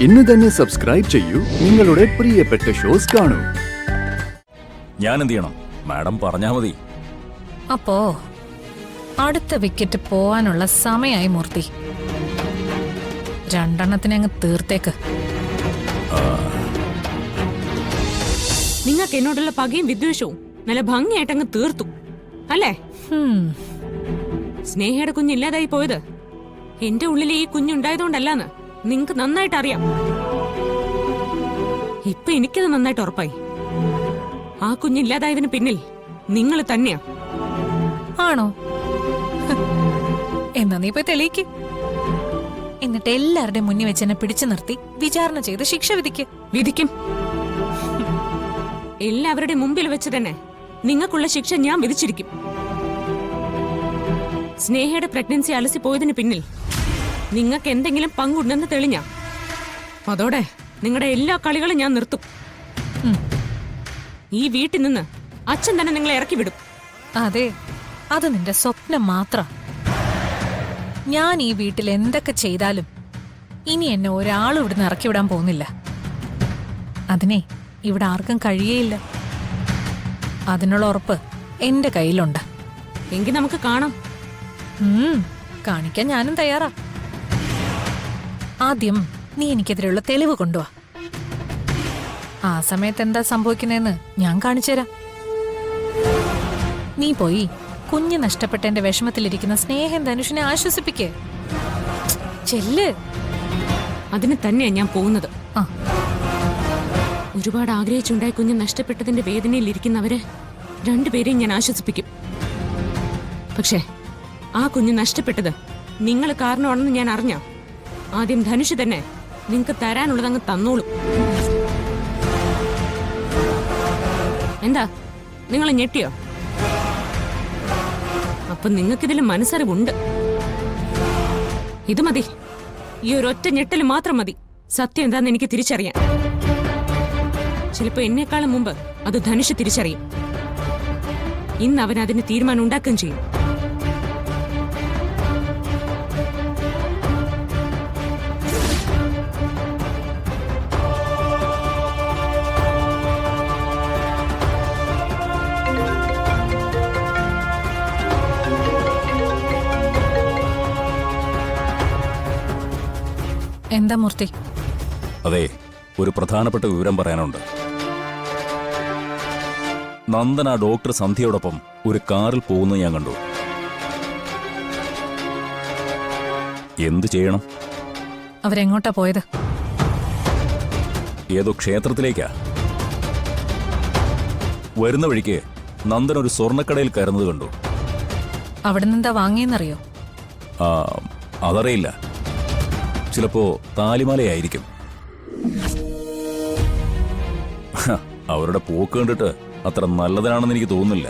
ഇന്ന് തന്നെ സബ്സ്ക്രൈബ് ചെയ്യൂ, നിങ്ങളുടെ പ്രിയപ്പെട്ട ഷോസ് കാണൂ. ഞാൻ എന്ത് ചെയ്യണം? മാഡം പറഞ്ഞാ മതി. അപ്പോ അടുത്ത വിക്കറ്റ് പോവാനുള്ള സമയായി മൂർത്തി. രണ്ടെണ്ണത്തിനെ അങ്ങ് തീർത്തേക്ക്. നിങ്ങൾക്ക് എന്നോടുള്ള പകയും വിദ്വേഷവും നല്ല ഭംഗിയായിട്ട് അങ്ങ് തീർത്തു അല്ലേ? സ്നേഹയുടെ കുഞ്ഞില്ലാതായി പോയത് എന്റെ ഉള്ളിൽ ഈ കുഞ്ഞുണ്ടായതുകൊണ്ടല്ലാന്ന് നിങ്ങക്ക് നന്നായിട്ട് അറിയാം. ഇപ്പൊ എനിക്കത് നന്നായിട്ട് ഉറപ്പായി. ആ കുഞ്ഞില്ലാതായതിന് പിന്നിൽ നിങ്ങൾ തന്നെയാ. ആണോ? എന്നാ നീ പോയി തെളിയിക്ക്. എന്നിട്ട് എല്ലാവരുടെയും മുന്നിൽ വെച്ച് എന്നെ പിടിച്ചു നിർത്തി വിചാരണ ചെയ്ത് ശിക്ഷ വിധിക്കും. എല്ലാവരുടെ മുമ്പിൽ വെച്ച് തന്നെ നിങ്ങൾക്കുള്ള ശിക്ഷ ഞാൻ വിധിച്ചിരിക്കും. സ്നേഹയുടെ പ്രഗ്നൻസി അലസി പോയതിന് പിന്നിൽ നിങ്ങൾക്ക് എന്തെങ്കിലും പങ്കുണ്ടെന്ന് തെളിഞ്ഞ അതോടെ നിങ്ങളുടെ എല്ലാ കളികളും ഞാൻ നിർത്തും. ഈ വീട്ടിൽ നിന്ന് അച്ഛൻ തന്നെ നിങ്ങളെ ഇറക്കി വിടും. അതെ, അത് നിന്റെ സ്വപ്നം മാത്രം. ഞാൻ ഈ വീട്ടിൽ എന്തൊക്കെ ചെയ്താലും ഇനി എന്നെ ഒരാളും ഇവിടുന്ന് ഇറക്കി വിടാൻ പോകുന്നില്ല. അതിനെ ഇവിടെ ആർക്കും കഴിയേയില്ല. അതിനുള്ള ഉറപ്പ് എന്റെ കയ്യിലുണ്ട്. എങ്കിൽ നമുക്ക് കാണാം. കാണിക്കാൻ ഞാനും തയ്യാറാ. ആദ്യം നീ എനിക്കെതിരെയുള്ള തെളിവ് കൊണ്ടുവാ. ആ സമയത്ത് എന്താ സംഭവിക്കുന്നതെന്ന് ഞാൻ കാണിച്ചുതരാം. നീ പോയി കുഞ്ഞ് നഷ്ടപ്പെട്ടെന്റെ വിഷമത്തിലിരിക്കുന്ന സ്നേഹം ധനുഷിനെ ആശ്വസിപ്പിക്കേ. ചെല്ല്. അതിന് തന്നെയാ ഞാൻ പോകുന്നത്. ഒരുപാട് ആഗ്രഹിച്ചുണ്ടായ കുഞ്ഞ് നഷ്ടപ്പെട്ടതിന്റെ വേദനയിൽ ഇരിക്കുന്നവരെ രണ്ടുപേരെയും ഞാൻ ആശ്വസിപ്പിക്കും. പക്ഷേ ആ കുഞ്ഞ് നഷ്ടപ്പെട്ടത് നിങ്ങൾ കാരണമാണെന്ന് ഞാൻ അറിഞ്ഞ ആദ്യം ധനുഷ് തന്നെ നിങ്ങൾക്ക് തരാനുള്ളത് അങ്ങ് തന്നോളും. എന്താ നിങ്ങൾ ഞെട്ടിയോ? അപ്പൊ നിങ്ങൾക്കിതിൽ മനസ്സറിവുണ്ട്. ഇത് മതി. ഈ ഒരൊറ്റ ഞെട്ടല് മാത്രം മതി സത്യം എന്താന്ന് എനിക്ക് തിരിച്ചറിയാൻ. ചിലപ്പോ എന്നെക്കാളും മുമ്പ് അത് ധനുഷ് തിരിച്ചറിയും. ഇന്ന് അവൻ അതിന് തീരുമാനം ഉണ്ടാക്കുകയും ചെയ്യും. എന്താ മൂർത്തി? അതെ, ഒരു പ്രധാനപ്പെട്ട വിവരം പറയാനുണ്ട്. നന്ദൻ ആ ഡോക്ടർ സന്ധ്യയോടൊപ്പം ഒരു കാറിൽ പോകുന്നത് ഞാൻ കണ്ടു. എന്ത് ചെയ്യണം? അവരെങ്ങോട്ടാ പോയത്? ഏതോ ക്ഷേത്രത്തിലേക്കാ. വരുന്ന വഴിക്ക് നന്ദൻ ഒരു സ്വർണ്ണക്കടയിൽ കയറുന്നത് കണ്ടു. അവിടെ നിന്നെന്താ വാങ്ങിയെന്നറിയോ? അതറിയില്ല. ചിലപ്പോ താലിമാലയായിരിക്കും. അവരുടെ പോക്ക് കണ്ടിട്ട് അത്ര നല്ലതാണെന്ന് എനിക്ക് തോന്നുന്നില്ല.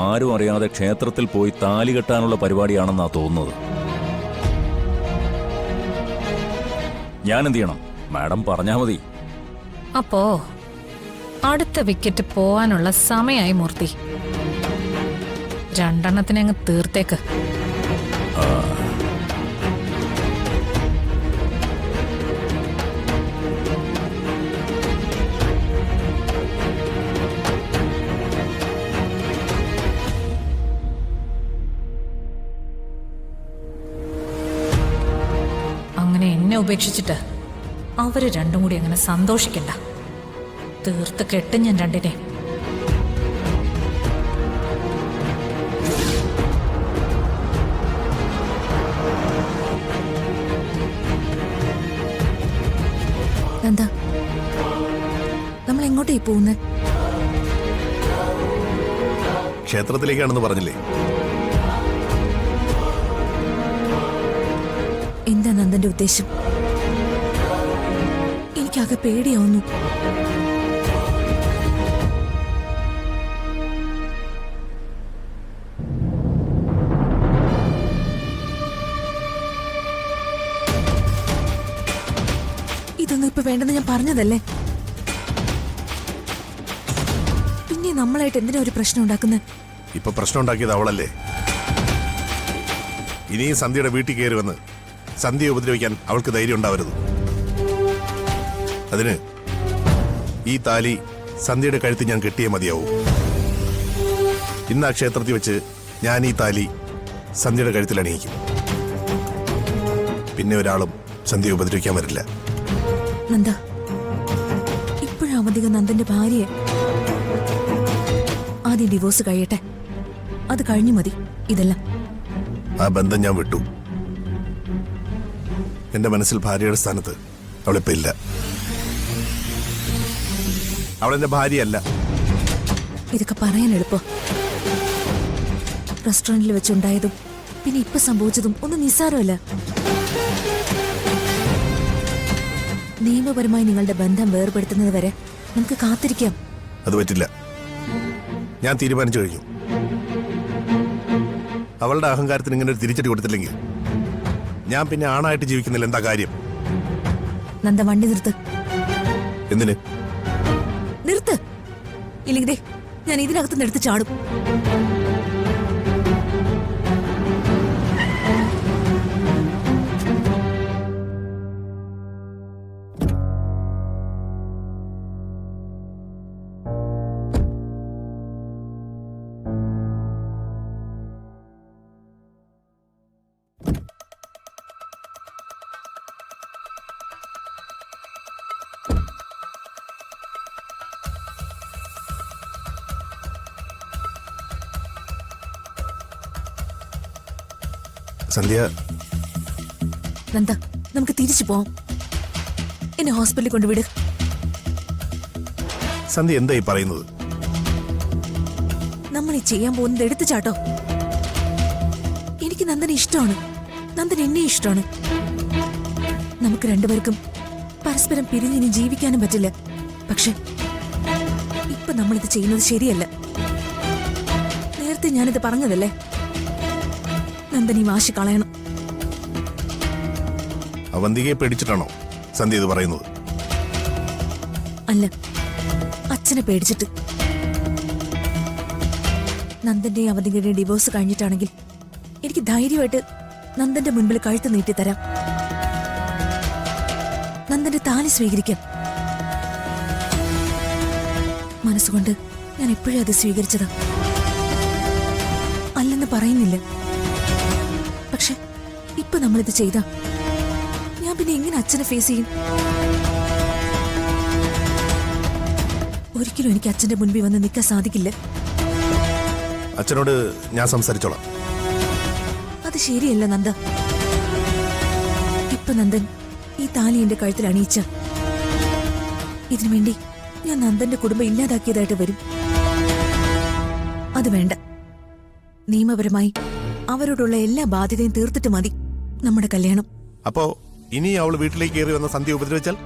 ആരും അറിയാതെ ക്ഷേത്രത്തിൽ പോയി താലി കെട്ടാനുള്ള പരിപാടിയാണെന്നാ തോന്നുന്നത്. ഞാൻ എന്ത് ചെയ്യണം? മാഡം പറഞ്ഞാ മതി. അപ്പോ അടുത്ത വിക്കറ്റ് പോവാനുള്ള സമയായി മൂർത്തി. രണ്ടെണ്ണത്തിനെ അങ്ങ് തീർത്തേക്ക്. അങ്ങനെ എന്നെ ഉപേക്ഷിച്ചിട്ട് അവര് രണ്ടും കൂടി അങ്ങനെ സന്തോഷിക്കണ്ട. തീർത്ത് കെട്ടും ഞാൻ രണ്ടിനെ. എന്താ നമ്മൾ എങ്ങോട്ടേ പോകുന്നത്? ക്ഷേത്രത്തിലേക്കാണെന്ന് പറഞ്ഞില്ലേ? എന്താ നന്ദന്റെ ഉദ്ദേശം? എനിക്കാകെ പേടിയാവുന്നു. ഇതൊന്നും ഇപ്പൊ വേണ്ടെന്ന് ഞാൻ പറഞ്ഞതല്ലേ? പിന്നെ നമ്മളായിട്ട് എന്തിനാ ഒരു പ്രശ്നം ഉണ്ടാക്കുന്നത്? ഇപ്പൊ പ്രശ്നം ഉണ്ടാക്കിയത് അവളല്ലേ? ഇനിയും സന്ധ്യയുടെ വീട്ടിൽ കയറി വന്ന് സന്ധ്യയെ ഉപദ്രവിക്കാൻ അവൾക്ക് ധൈര്യം ഉണ്ടാവരുത്. അതിന് ഈ താലി സന്ധ്യയുടെ കഴുത്ത് ഞാൻ കെട്ടിയേ മതിയാവൂ. ഇന്ന് ആ ക്ഷേത്രത്തിൽ വെച്ച് ഞാൻ ഈ താലി സന്ധ്യയുടെ കഴുത്തിൽ അണിയിക്കും. പിന്നെ ഒരാളും സന്ധ്യയെ ഉപദ്രവിക്കാൻ വരില്ല. നന്ദ, ഇപ്പോഴും അവധിക നന്ദന്റെ ഭാര്യയെ. ആദ്യം ഡിവോഴ്സ് കഴിയട്ടെ, അത് കഴിഞ്ഞു മതി ഇതെല്ലാം. ആ ബന്ധം ഞാൻ വിട്ടു. എന്റെ മനസ്സിൽ ഭാര്യയുടെ സ്ഥാനത്ത് അവളിപ്പോ ഇല്ല. അവളെന്റെ ഭാര്യയല്ല. ഇതൊക്കെ പറയാൻ എളുപ്പം. റെസ്റ്റോറന്റിൽ വെച്ചുണ്ടായതും പിന്നെ ഇപ്പൊ സംഭവിച്ചതും ഒന്നും നിസ്സാരമല്ല. നിയമപരമായി നിങ്ങളുടെ ബന്ധം വേർപെടുത്തുന്നത് വരെ നമുക്ക് കാത്തിരിക്കാം. അത് പറ്റില്ല. ഞാൻ തീരുമാനിച്ചു കഴിഞ്ഞു. അവളുടെ അഹങ്കാരത്തിന് ഇങ്ങനെ ഒരു തിരിച്ചടി കൊടുത്തില്ലെങ്കിൽ ഞാൻ പിന്നെ ആണായിട്ട് ജീവിക്കുന്നില്ല. എന്താ കാര്യം? നന്ദ, വണ്ടി നിർത്ത്. എന്തിന്? നിർത്ത്, ഇല്ലെങ്കിൽ ദേ ഞാൻ ഇതിനകത്തുനിന്ന് എടുത്ത് ചാടും. സന്ധ്യ, നന്ദ, നമുക്ക് തിരിച്ചു പോവാം. എന്നെ ഹോസ്പിറ്റലിൽ കൊണ്ടുവിട്. സന്ധ്യ എന്തായി പറയുന്നത്? നമ്മൾ ഈ ചെയ്യാൻ പോകുന്നത് എടുത്തു ചാട്ടോ. എനിക്ക് നന്ദനെ ഇഷ്ടമാണ്, നന്ദൻ എന്നെ ഇഷ്ടമാണ്. നമുക്ക് രണ്ടുപേർക്കും പരസ്പരം പിരിഞ്ഞിനി ജീവിക്കാനും പറ്റില്ല. പക്ഷെ ഇപ്പൊ നമ്മളിത് ചെയ്യുന്നത് ശരിയല്ല. നേരത്തെ ഞാനിത് പറഞ്ഞതല്ലേ. നന്ദൻ ഈ വാശി കളയണം. അവന്തികയെ പേടിച്ചിട്ടാണോ സന്ധ്യ ഇത് പറയുന്നത്? അല്ല, അച്ഛനെ പേടിച്ചിട്ട്. നന്ദന്റെയും അവന്തികയുടെയും ഡിവോഴ്സ് കഴിഞ്ഞിട്ടാണെങ്കിൽ എനിക്ക് ധൈര്യമായിട്ട് നന്ദന്റെ മുൻപിൽ കഴുത്ത് നീട്ടിത്തരാം. നന്ദന്റെ താലി സ്വീകരിക്കാം. മനസ്സുകൊണ്ട് ഞാൻ എപ്പോഴും അത് സ്വീകരിച്ചതാ. അല്ലെന്ന് പറയുന്നില്ല. പക്ഷെ ഇപ്പൊ നമ്മളിത് ചെയ്താ ഞാൻ പിന്നെ എങ്ങനെ അച്ഛനെ ഫേസ് ചെയ്യും? ഒരിക്കലും എനിക്ക് അച്ഛന്റെ മുൻപിൽ വന്ന് നിൽക്കാൻ സാധിക്കില്ല. അച്ഛനോട് ഞാൻ സംസാരിച്ചോളാം. അത് ശരിയല്ല നന്ദ. ഇപ്പൊ നന്ദൻ ഈ താലി എന്റെ കഴുത്തിൽ അണിയിച്ച ഇതിനുവേണ്ടി ഞാൻ നന്ദന്റെ കുടുംബം ഇല്ലാതാക്കിയതായിട്ട് വരും. അത് വേണ്ട. നിയമപരമായി അവരോടുള്ള എല്ലാ ബാധ്യതയും തീർത്തിട്ട് മതി നമ്മുടെ കല്യാണം. അപ്പോ ഇനി അവൾ വീട്ടിലേക്ക് കയറി വന്ന സന്ധ്യ ഉപദ്രവിച്ചാൽ